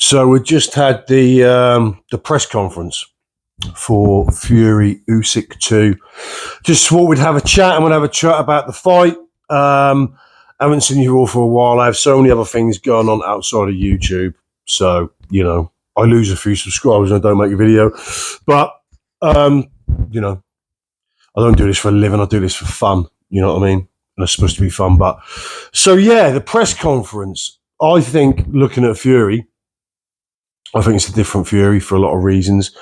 So we just had the press conference for Fury Usyk 2. Just thought we'd have a chat and we'd have a chat about the fight. Haven't seen you all for a while. I have so many other things going on outside of YouTube. So, I lose a few subscribers and I don't make a video. But, I don't do this for a living. I do this for fun. You know what I mean? And it's supposed to be fun. But, so yeah, the press conference, I think looking at Fury, I think it's a different Fury for a lot of reasons.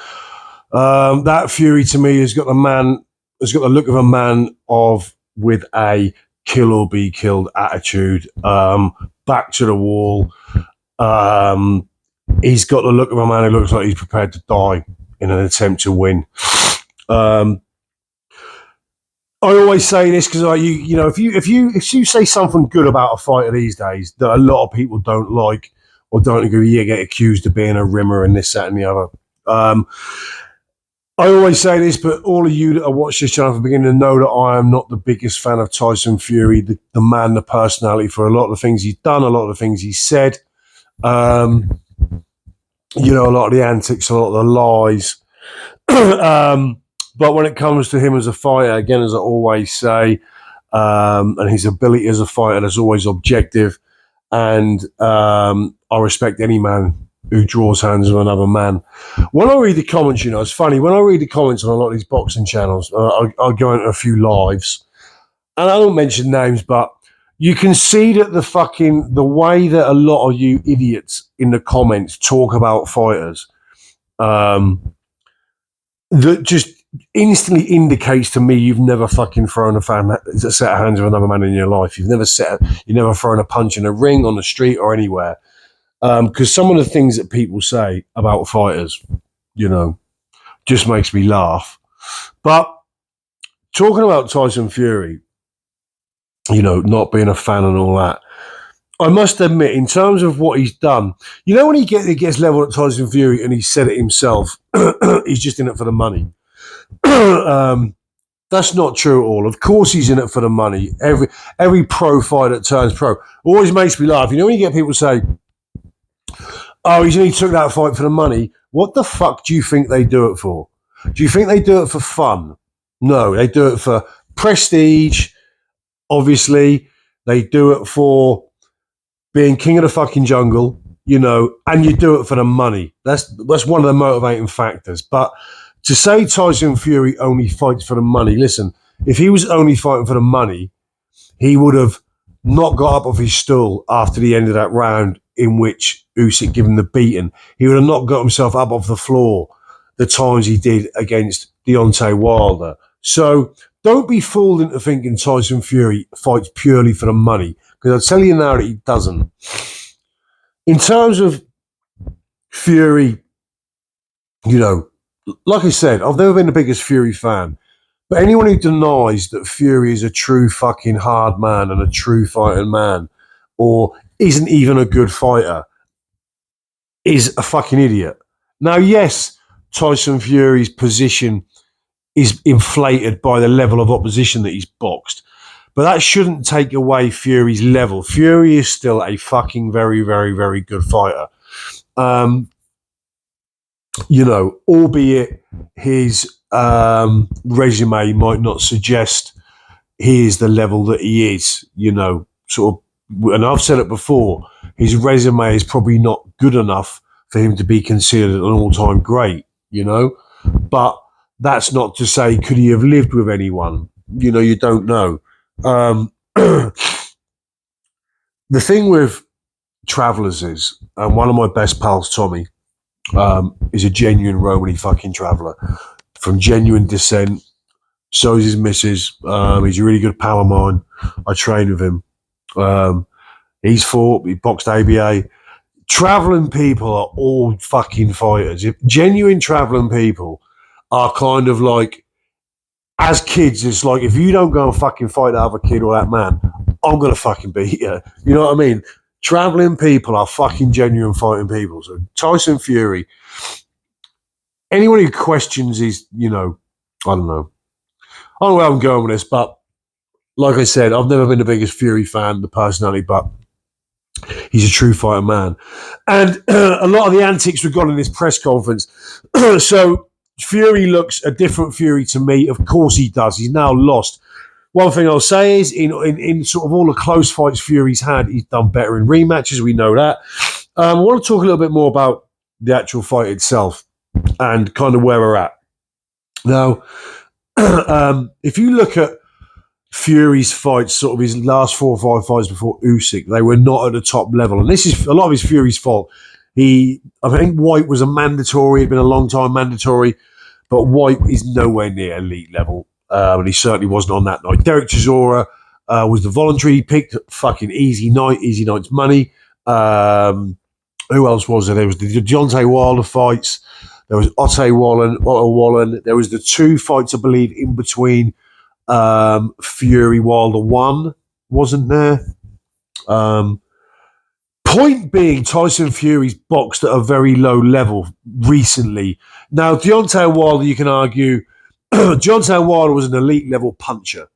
That Fury to me has got the look of a man with a kill or be killed attitude. Back to the wall. He's got the look of a man who looks like he's prepared to die in an attempt to win. I always say this because if you say something good about a fighter these days that a lot of people don't like or don't agree, you get accused of being a rimmer and this, that, and the other. I always say this, but all of you that have watched this channel from the beginning know that I am not the biggest fan of Tyson Fury, the man, the personality, for a lot of the things he's done, a lot of the things he's said. A lot of the antics, a lot of the lies. But when it comes to him as a fighter, again, as I always say, and his ability as a fighter is always objective. And I respect any man who draws hands with another man. When I read the comments, it's funny. When I read the comments on a lot of these boxing channels, I go into a few lives, and I don't mention names, but you can see that the way that a lot of you idiots in the comments talk about fighters, that just instantly indicates to me you've never fucking thrown a set of hands with another man in your life. You've never thrown a punch in a ring, on the street, or anywhere. Because some of the things that people say about fighters, just makes me laugh. But talking about Tyson Fury, not being a fan and all that, I must admit, in terms of what he's done, when he gets leveled at Tyson Fury, and he said it himself, he's just in it for the money. That's not true at all. Of course he's in it for the money. Every pro fighter that turns pro always makes me laugh. When you get people say, oh, he's only took that fight for the money. What the fuck do you think they do it for? Do you think they do it for fun? No, they do it for prestige. Obviously, they do it for being king of the fucking jungle, and you do it for the money. That's one of the motivating factors. But to say Tyson Fury only fights for the money, listen, if he was only fighting for the money, he would have not got up off his stool after the end of that round in which Usyk gave him the beating. He would have not got himself up off the floor the times he did against Deontay Wilder. So don't be fooled into thinking Tyson Fury fights purely for the money, because I'll tell you now that he doesn't. In terms of Fury, like I said, I've never been the biggest Fury fan, but anyone who denies that Fury is a true fucking hard man and a true fighting man, or isn't even a good fighter, is a fucking idiot. Now, yes, Tyson Fury's position is inflated by the level of opposition that he's boxed, but that shouldn't take away Fury's level. Fury is still a fucking very, very, very good fighter. Albeit his resume might not suggest he is the level that he is, sort of. And I've said it before, his resume is probably not good enough for him to be considered an all-time great, But that's not to say, could he have lived with anyone? You don't know. The thing with travellers is, and one of my best pals, Tommy, is a genuine Romany fucking traveller from genuine descent. So is his missus. He's a really good pal of mine. I train with him. He boxed ABA. Traveling people are all fucking fighters. Genuine traveling people are kind of like, as kids, it's like, if you don't go and fucking fight that other kid or that man, I'm going to fucking beat you. You know what I mean? Traveling people are fucking genuine fighting people. So Tyson Fury, anyone who questions his, I don't know. I don't know where I'm going with this, but like I said, I've never been the biggest Fury fan, the personality, but He's a true fighter man. And a lot of the antics were gone in this press conference. So Fury looks a different Fury to me. Of course he does. He's now lost. One thing I'll say is in sort of all the close fights Fury's had, he's done better in rematches. We know that. I want to talk a little bit more about the actual fight itself and kind of where we're at. Now, if you look at Fury's fights, sort of his last 4 or 5 fights before Usyk, they were not at the top level. And this is a lot of his Fury's fault. I think White was a mandatory, had been a long time mandatory, but White is nowhere near elite level. And he certainly wasn't on that night. Derek Chisora was the voluntary. He picked fucking easy night's money. Who else was there? There was the Deontay Wilder fights. There was Otto Wallen. There was the 2 fights, I believe, in between Fury Wilder 1, wasn't there? Point being, Tyson Fury's boxed at a very low level recently. Now, Deontay Wilder, you can argue, Deontay Wilder was an elite level puncher.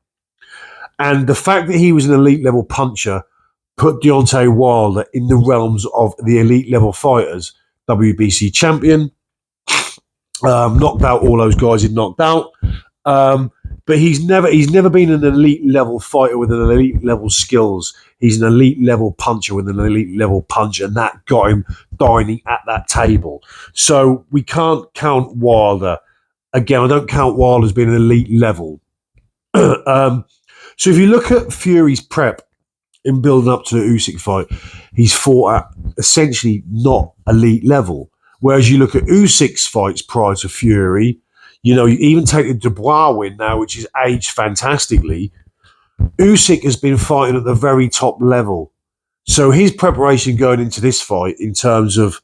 And the fact that he was an elite level puncher put Deontay Wilder in the realms of the elite level fighters. WBC champion, knocked out all those guys he'd knocked out. But he's never been an elite level fighter with an elite level skills. He's an elite level puncher with an elite level punch, and that got him dining at that table. So we can't count Wilder. Again, I don't count Wilder as being an elite level. So if you look at Fury's prep in building up to the Usyk fight, he's fought at essentially not elite level. Whereas you look at Usyk's fights prior to Fury, you know, you even take the Dubois win now, which is aged fantastically. Usyk has been fighting at the very top level. So his preparation going into this fight in terms of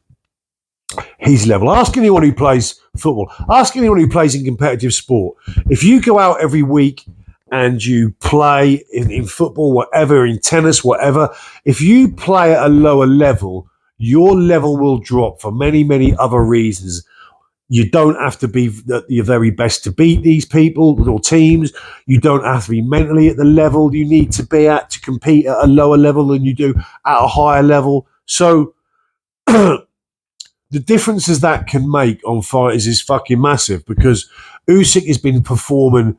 his level. Ask anyone who plays football. Ask anyone who plays in competitive sport. If you go out every week and you play in football, whatever, in tennis, whatever, if you play at a lower level, your level will drop for many, many other reasons. You don't have to be at your very best to beat these people or teams. You don't have to be mentally at the level you need to be at to compete at a lower level than you do at a higher level. So the differences that can make on fighters is fucking massive, because Usyk has been performing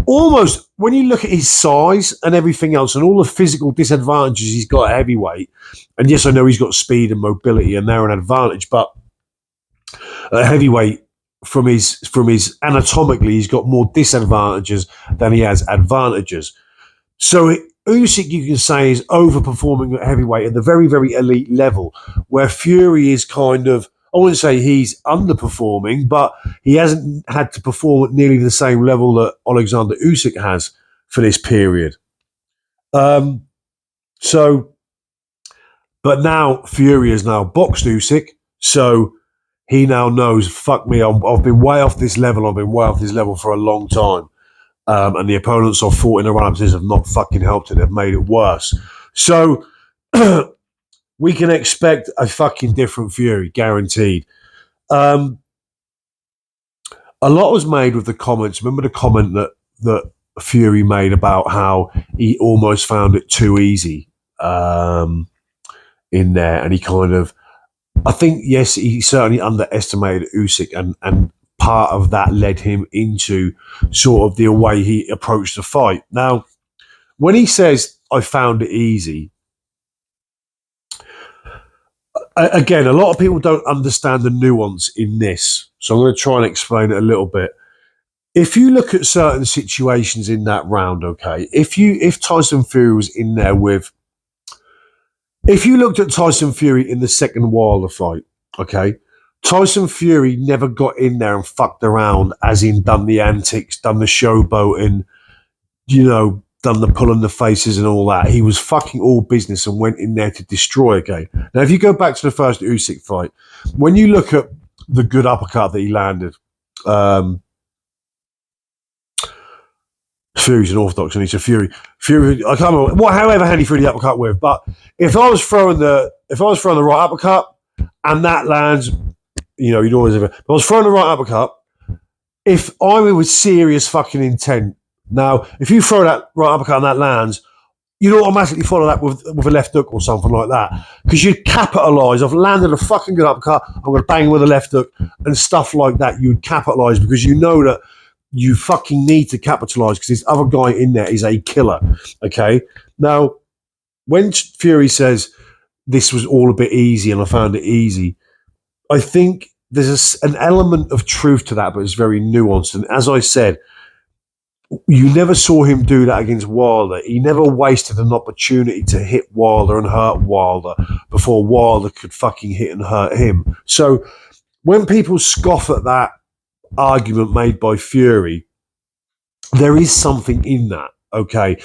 almost, when you look at his size and everything else and all the physical disadvantages he's got at heavyweight, and yes, I know he's got speed and mobility and they're an advantage, but at heavyweight, from his anatomically, he's got more disadvantages than he has advantages. So Usyk, you can say, is overperforming at heavyweight at the very, very elite level, where Fury is kind of, I wouldn't say he's underperforming, but he hasn't had to perform at nearly the same level that Alexander Usyk has for this period. But now Fury has now boxed Usyk, so he now knows, fuck me, I've been way off this level. I've been way off this level for a long time. And the opponents I've fought in the run-up to this have not fucking helped it. They've made it worse. So we can expect a fucking different Fury, guaranteed. A lot was made with the comments. Remember the comment that Fury made about how he almost found it too easy in there, and he kind of, I think, yes, he certainly underestimated Usyk, and part of that led him into sort of the way he approached the fight. Now, when he says, I found it easy, again, a lot of people don't understand the nuance in this, so I'm going to try and explain it a little bit. If you look at certain situations in that round, okay, if Tyson Fury was in there with, if you looked at Tyson Fury in the second Wilder fight, okay, Tyson Fury never got in there and fucked around, as in done the antics, done the showboating, you know, done the pulling the faces and all that. He was fucking all business and went in there to destroy again. Now, if you go back to the first Usyk fight, when you look at the good uppercut that he landed, Fury's an orthodox and he's a Fury, I can't remember however hand he threw the uppercut with, but if I was throwing the right uppercut and that lands, you know, you'd always have it. If I was throwing the right uppercut, if I was with serious fucking intent, now if you throw that right uppercut and that lands, you'd automatically follow that with a left hook or something like that, because you'd capitalise. I've landed a fucking good uppercut, I'm going to bang with a left hook and stuff like that. You'd capitalise because you know that you fucking need to capitalise because this other guy in there is a killer. Okay, now when Fury says this was all a bit easy and I found it easy, I think there's an element of truth to that, but it's very nuanced. And as I said, you never saw him do that against Wilder. He never wasted an opportunity to hit Wilder and hurt Wilder before Wilder could fucking hit and hurt him. So when people scoff at that argument made by Fury, there is something in that, okay?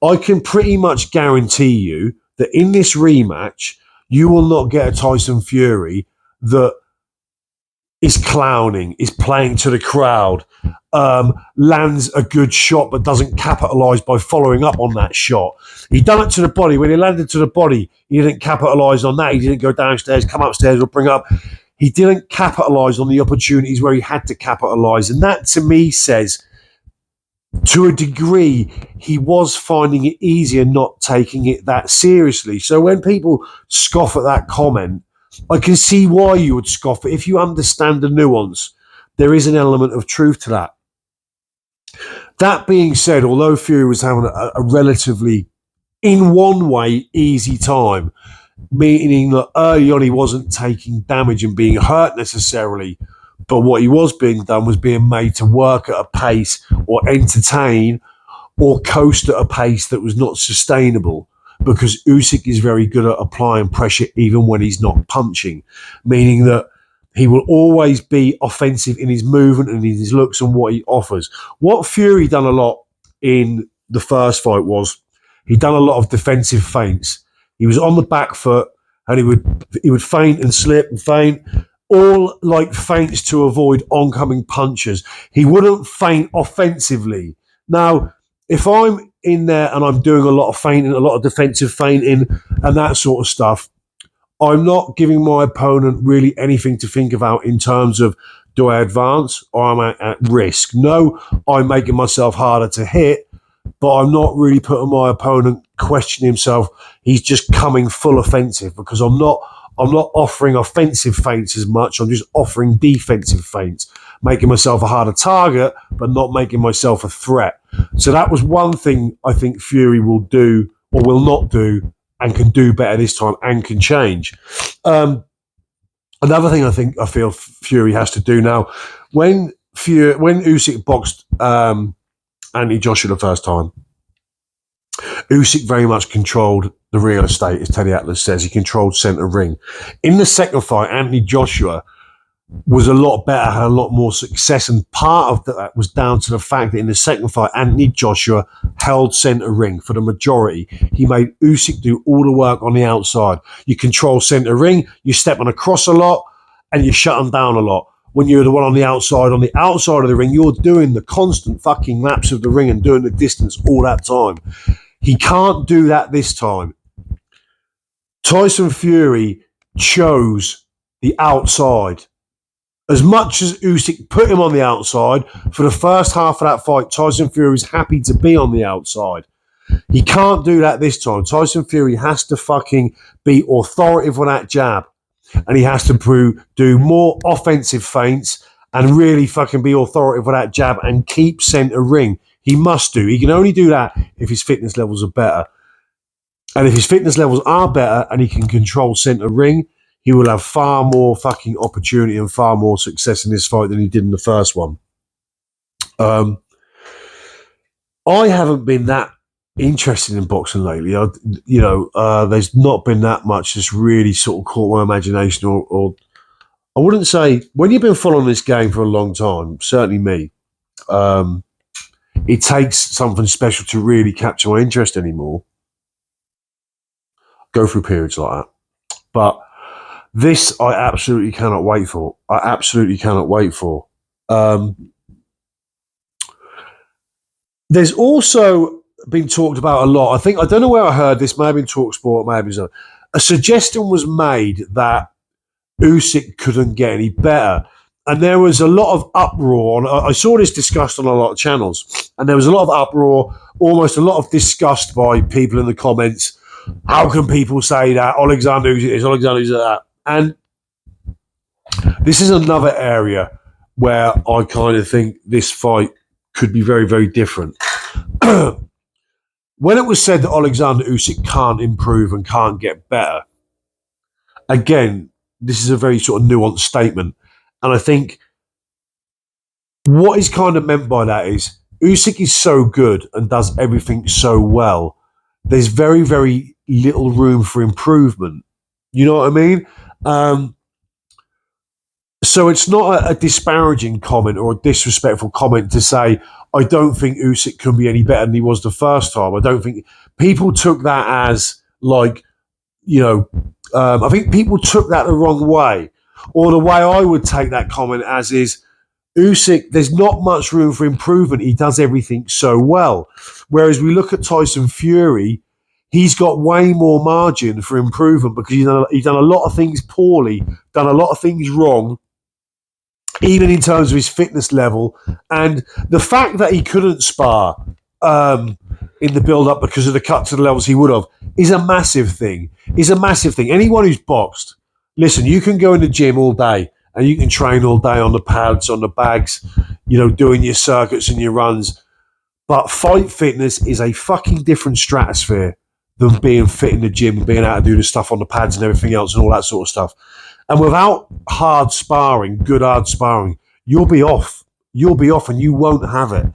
I can pretty much guarantee you that in this rematch, you will not get a Tyson Fury that is clowning, is playing to the crowd, lands a good shot but doesn't capitalise by following up on that shot. He done it to the body. When he landed to the body, he didn't capitalise on that. He didn't go downstairs, come upstairs or bring up. He didn't capitalise on the opportunities where he had to capitalise. And that to me says, to a degree, he was finding it easier not taking it that seriously. So when people scoff at that comment, I can see why you would scoff it. If you understand the nuance, there is an element of truth to that. That being said, although Fury was having a relatively, in one way, easy time, meaning that early on he wasn't taking damage and being hurt necessarily, but what he was being done was being made to work at a pace or entertain or coast at a pace that was not sustainable, because Usyk is very good at applying pressure even when he's not punching, meaning that he will always be offensive in his movement and in his looks and what he offers. What Fury done a lot in the first fight was he'd done a lot of defensive feints. He was on the back foot and he would feint and slip and feint, all like feints to avoid oncoming punches. He wouldn't feint offensively. Now, if I'm in there and I'm doing a lot of feinting, a lot of defensive feinting and that sort of stuff, I'm not giving my opponent really anything to think about in terms of, do I advance or am I at risk? No, I'm making myself harder to hit, but I'm not really putting my opponent questioning himself. He's just coming full offensive because I'm not offering offensive feints as much. I'm just offering defensive feints, making myself a harder target, but not making myself a threat. So that was one thing I think Fury will do or will not do and can do better this time and can change. Another thing I feel Fury has to do now, when Usyk boxed Anthony Joshua the first time, Usyk very much controlled the real estate, as Teddy Atlas says. He controlled centre ring. In the second fight, Anthony Joshua was a lot better, had a lot more success, and part of that was down to the fact that in the second fight, Anthony Joshua held centre ring for the majority. He made Usyk do all the work on the outside. You control centre ring, you step on across a lot, and you shut them down a lot. When you're the one on the outside of the ring, you're doing the constant fucking laps of the ring and doing the distance all that time. He can't do that this time. Tyson Fury chose the outside. As much as Usyk put him on the outside, for the first half of that fight, Tyson Fury was happy to be on the outside. He can't do that this time. Tyson Fury has to fucking be authoritative on that jab. And he has to do more offensive feints and really fucking be authoritative with that jab and keep centre ring. He must do. He can only do that if his fitness levels are better. And if his fitness levels are better and he can control centre ring, he will have far more fucking opportunity and far more success in this fight than he did in the first one. I haven't been that interested in boxing lately. There's not been that much that's really sort of caught my imagination, or I wouldn't say, when you've been following this game for a long time, certainly me, it takes something special to really capture my interest anymore. Go through periods like that. But this I absolutely cannot wait for. There's also been talked about a lot. I don't know where I heard this, maybe in TalkSport, maybe so. A suggestion was made that Usyk couldn't get any better. And there was a lot of uproar. And I saw this discussed on a lot of channels, and there was a lot of uproar, almost a lot of disgust by people in the comments. How can people say that? Alexander is Alexander that? And this is another area where I kind of think this fight could be very, very different. When it was said that Alexander Usyk can't improve and can't get better, again, this is a very sort of nuanced statement. And I think what is kind of meant by that is Usyk is so good and does everything so well. There's very, very little room for improvement. You know what I mean? So it's not a disparaging comment or a disrespectful comment to say, I don't think Usyk can be any better than he was the first time. I don't think people took that as like, I think people took that the wrong way. Or the way I would take that comment as is, Usyk, there's not much room for improvement. He does everything so well. Whereas we look at Tyson Fury, he's got way more margin for improvement because he's done a lot of things poorly, done a lot of things wrong, even in terms of his fitness level. And the fact that he couldn't spar in the build-up because of the cut to the levels he would have is a massive thing. Anyone who's boxed, listen, you can go in the gym all day and you can train all day on the pads, on the bags, doing your circuits and your runs. But fight fitness is a fucking different stratosphere than being fit in the gym, being able to do the stuff on the pads and everything else and all that sort of stuff. And without good hard sparring, you'll be off. You'll be off and you won't have it.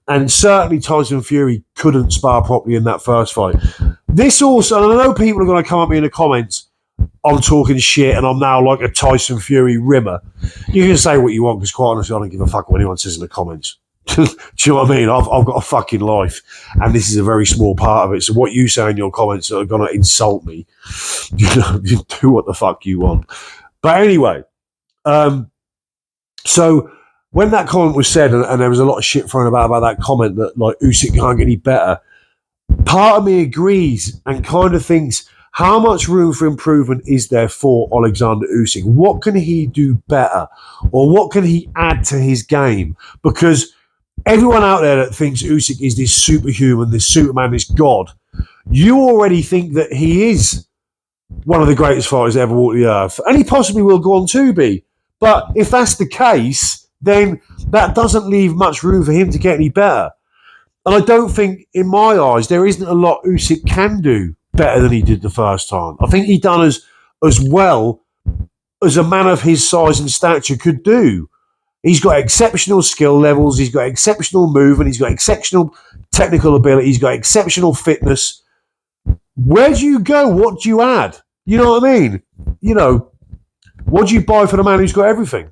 And certainly Tyson Fury couldn't spar properly in that first fight. This also, and I know people are going to come at me in the comments, I'm talking shit and I'm now like a Tyson Fury rimmer. You can say what you want because quite honestly, I don't give a fuck what anyone says in the comments. Do you know what I mean? I've got a fucking life and this is a very small part of it. So what you say in your comments are going to insult me. You do what the fuck you want. But anyway, so when that comment was said and there was a lot of shit thrown about that comment that like Usyk can't get any better, part of me agrees and kind of thinks, how much room for improvement is there for Alexander Usyk? What can he do better? Or what can he add to his game? Because everyone out there that thinks Usyk is this superhuman, this Superman, this god, you already think that he is one of the greatest fighters ever walked the earth. And he possibly will go on to be. But if that's the case, then that doesn't leave much room for him to get any better. And I don't think, in my eyes, there isn't a lot Usyk can do better than he did the first time. I think he done as well as a man of his size and stature could do. He's got exceptional skill levels. He's got exceptional movement. He's got exceptional technical ability. He's got exceptional fitness. Where do you go? What do you add? You know what I mean? What do you buy for the man who's got everything,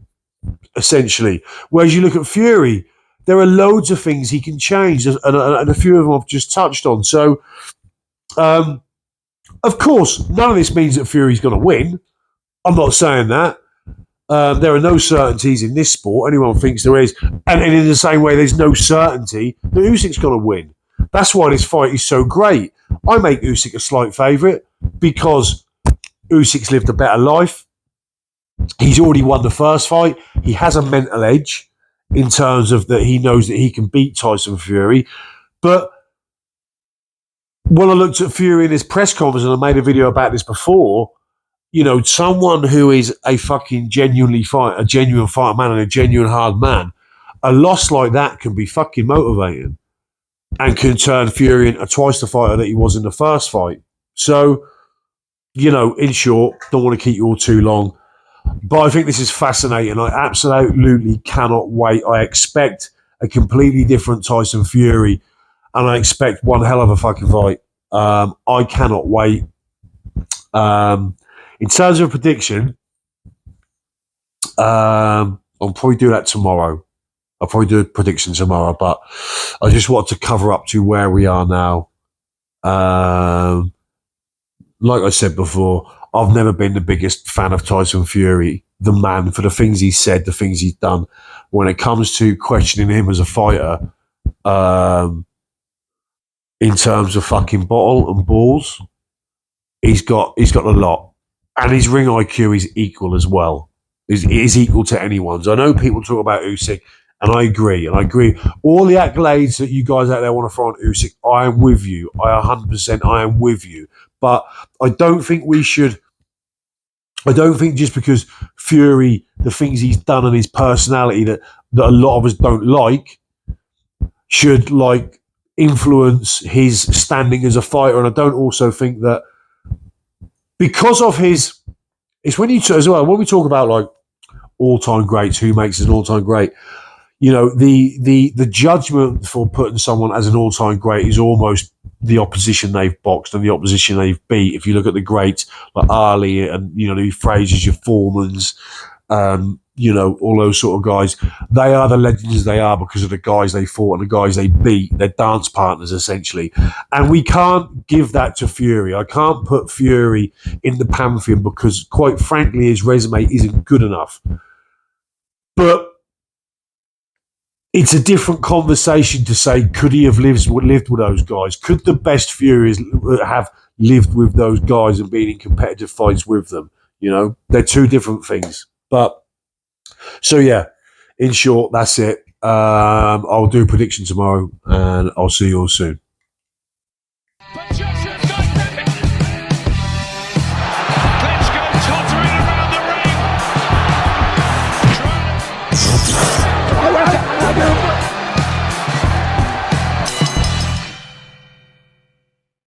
essentially? Whereas you look at Fury, there are loads of things he can change, and a few of them I've just touched on. So, of course, none of this means that Fury's going to win. I'm not saying that. There are no certainties in this sport. Anyone thinks there is. And in the same way, there's no certainty that Usyk's going to win. That's why this fight is so great. I make Usyk a slight favourite because Usyk's lived a better life. He's already won the first fight. He has a mental edge in terms of that he knows that he can beat Tyson Fury. But when I looked at Fury in his press conference, and I made a video about this before, someone who is a fucking genuine fighter man and a genuine hard man, a loss like that can be fucking motivating and can turn Fury into twice the fighter that he was in the first fight. So, in short, don't want to keep you all too long, but I think this is fascinating. I absolutely cannot wait. I expect a completely different Tyson Fury, and I expect one hell of a fucking fight. I cannot wait. In terms of a prediction, I'll probably do that tomorrow. I'll probably do a prediction tomorrow, but I just want to cover up to where we are now. Like I said before, I've never been the biggest fan of Tyson Fury, the man, for the things he said, the things he's done. When it comes to questioning him as a fighter, in terms of fucking bottle and balls, he's got a lot. And his ring IQ is equal as well. is equal to anyone's. I know people talk about Usyk, and I agree. And I agree. All the accolades that you guys out there want to throw on Usyk, I am with you. I 100%. I am with you. But I don't think we should. I don't think just because Fury, the things he's done and his personality that a lot of us don't like, should like influence his standing as a fighter. And I don't also think that because of his, it's when you as well when we talk about like all-time greats, who makes an all-time great. You know, the judgment for putting someone as an all-time great is almost the opposition they've boxed and the opposition they've beat. If you look at the greats like Ali and, you know, the Frasers, your Foremans, you know, all those sort of guys, they are the legends they are because of the guys they fought and the guys they beat. They're dance partners, essentially. And we can't give that to Fury. I can't put Fury in the pantheon because, quite frankly, his resume isn't good enough. But it's a different conversation to say, could he have lived with those guys? Could the best Furies have lived with those guys and been in competitive fights with them? You know, they're two different things. But, so yeah, in short, that's it. I'll do a prediction tomorrow, and I'll see you all soon.